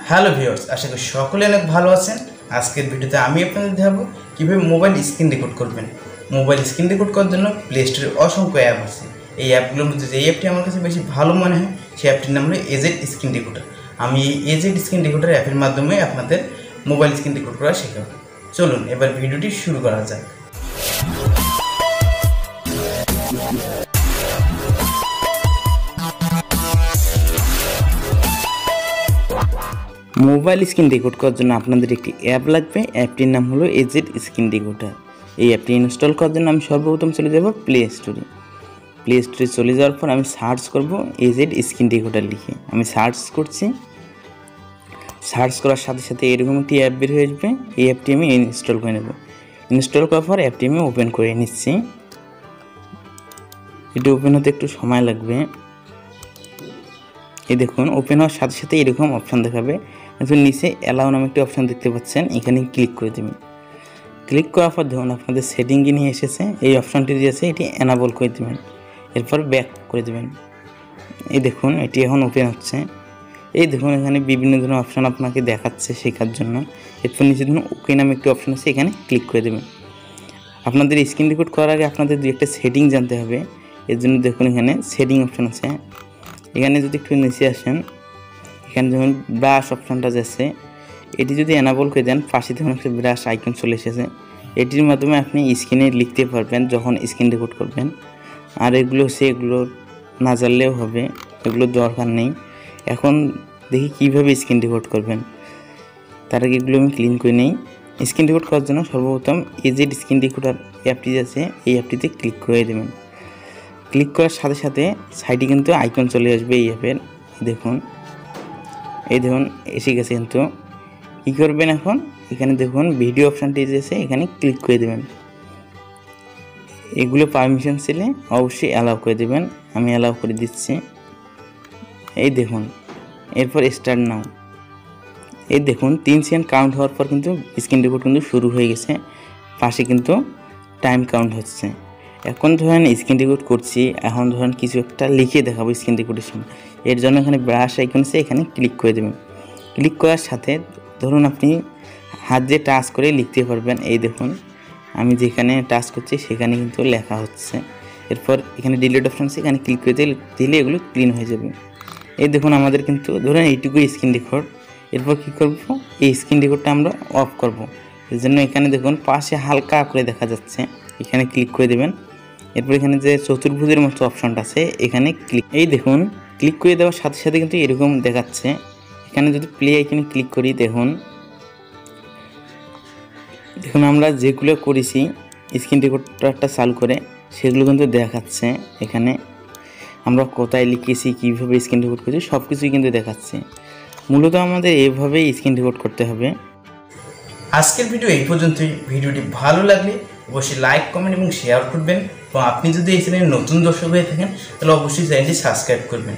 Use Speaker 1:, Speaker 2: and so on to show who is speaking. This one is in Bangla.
Speaker 1: হ্যালো ভিউয়ার্স, আশা করি সকলে অনেক ভালো আছেন। আজকের ভিডিওতে আমি আপনাদের দেখাবো কীভাবে মোবাইল স্ক্রিন রেকর্ড করবেন। মোবাইল স্ক্রিন রেকর্ড করার জন্য প্লে স্টোরে অসংখ্য অ্যাপ আছে। এই অ্যাপগুলোর মধ্যে যে অ্যাপটি আমার কাছে বেশি ভালো মনে হয় সেই অ্যাপটির নাম হলো এজেড স্ক্রিন রেকর্ডার। আমি এই এজেড স্ক্রিন রেকর্ডার অ্যাপের মাধ্যমে আপনাদের মোবাইল স্ক্রিন রেকর্ড করা শেখাবো। চলুন এবার ভিডিওটি শুরু করা যাক। মোবাইল স্ক্রিন রেকর্ড করার জন্য আপনাদের একটি অ্যাপ লাগবে। অ্যাপটির নাম হলো এজেড স্ক্রিন রেকর্ডার। এই অ্যাপটি ইনস্টল করার জন্য আমি সর্বপ্রথম চলে যাব প্লে স্টোরে। প্লে স্টোরে চলে যাওয়ার পর আমি সার্চ করব এজেড স্ক্রিন রেকর্ডার লিখে। আমি সার্চ করছি। সার্চ করার সাথে সাথে এরকম একটি অ্যাপ বের হয়ে আসবে। এই অ্যাপটি আমি ইনস্টল করে নেব। ইনস্টল করার পর অ্যাপটি আমি ওপেন করে নিচ্ছি। এটি ওপেন হতে একটু সময় লাগবে। এই দেখুন, ওপেন হওয়ার সাথে সাথে এরকম অপশান দেখাবে। নিচে অ্যালাউ নামে একটি অপশান দেখতে পাচ্ছেন, এখানে ক্লিক করে দেবেন। ক্লিক করার পর দেখুন আপনাদের সেটিংয়ে নিয়ে এসেছে। এই অপশানটি দিয়েছে, এটি এনাবল করে দেবেন। এরপর ব্যাক করে দেবেন। এই দেখুন এটি এখন ওপেন হচ্ছে। এই দেখুন এখানে বিভিন্ন ধরনের অপশান আপনাকে দেখাচ্ছে শেখার জন্য। এরপর নিচে দেখুন ওকে নামে একটি অপশান আছে, এখানে ক্লিক করে দেবেন। আপনাদের স্ক্রিন রেকর্ড করার আগে আপনাদের দুই একটা সেটিং জানতে হবে। এর জন্য দেখুন এখানে সেটিং অপশান আছে। এখানে যদি একটু নিচে আসেন, এখানে যখন ব্রাশ অপশানটা যাচ্ছে এটি যদি এনাবল করে দেন, পাশে দেখুন একটা ব্রাশ আইকন চলে এসেছে। এটির মাধ্যমে আপনি স্ক্রিনে লিখতে পারবেন যখন স্ক্রিন রেকর্ড করবেন। আর এগুলো না জানলেও হবে, এগুলো দরকার নেই। এখন দেখি কীভাবে স্ক্রিন রেকর্ড করবেন। তার আগে এগুলো আমি ক্লিন করে নিই। স্ক্রিন রেকর্ড করার জন্য সর্বপ্রথম এজেড স্ক্রিন রেকর্ডার অ্যাপটি আছে, এই অ্যাপটিতে ক্লিক করে দেবেন। ক্লিক করার সাথে সাথে সাইডে কিন্তু আইকন চলে আসবে এই অ্যাপের। দেখুন এসে গেছে। কিন্তু কী করবেন এখন, এখানে দেখুন ভিডিও অপশানটি এসেছে, এখানে ক্লিক করে দেবেন। এগুলো পারমিশন ছিলে অবশ্যই অ্যালাউ করে দেবেন। আমি অ্যালাউ করে দিচ্ছি। এই দেখুন, এরপর স্টার্ট নাও। এই দেখুন 3 সেকেন্ড কাউন্ট হওয়ার পর কিন্তু স্ক্রিন রেকর্ড কিন্তু শুরু হয়ে গেছে। পাশে কিন্তু টাইম কাউন্ট হচ্ছে। এখন ধরেন স্ক্রিন রেকর্ড করছি, এখন ধরেন কিছু একটা লিখে দেখাবো স্ক্রিন রেকর্ডের সময়। এর জন্য এখানে ব্রাশ আইকন আছে, এখানে ক্লিক করে দেবেন। ক্লিক করার সাথে ধরুন আপনি হাত দিয়ে টাচ করে লিখতে পারবেন। এই দেখুন আমি যেখানে টাচ করছি সেখানে কিন্তু লেখা হচ্ছে। এরপর এখানে ডিলিট অপশান আছে, এখানে ক্লিক করে দিলে এগুলো ক্লিন হয়ে যাবে। এই দেখুন আমাদের কিন্তু ধরুন এইটুকুই স্ক্রিন রেকর্ড। এরপর কী করব, এই স্ক্রিন রেকর্ডটা আমরা অফ করব। এর জন্য এখানে দেখুন পাশে হালকা করে দেখা যাচ্ছে, এখানে ক্লিক করে দেবেন। এরপর এখানে যে চতুর্ভুজের মতো অপশানটা আছে এখানে এই দেখুন ক্লিক করে দেওয়ার সাথে সাথে কিন্তু এরকম দেখাচ্ছে। এখানে যদি প্লে আইকনে ক্লিক করি, দেখুন আমরা যেগুলো করেছি স্ক্রিন রেকর্ডারটা চালু করে সেগুলো কিন্তু দেখাচ্ছে। এখানে আমরা কোথায় লিখেছি, কীভাবে স্ক্রিন রেকর্ড করেছি সব কিছুই কিন্তু দেখাচ্ছে। মূলত আমাদের এইভাবেই স্ক্রিন রেকর্ড করতে হবে। আজকের ভিডিও এই পর্যন্তই। ভিডিওটি ভালো লাগলে অবশ্যই লাইক, কমেন্ট এবং শেয়ার করবেন। এবং আপনি যদি এই চ্যানেলে নতুন দর্শক হয়ে থাকেন তাহলে অবশ্যই চ্যানেলটি সাবস্ক্রাইব করবেন।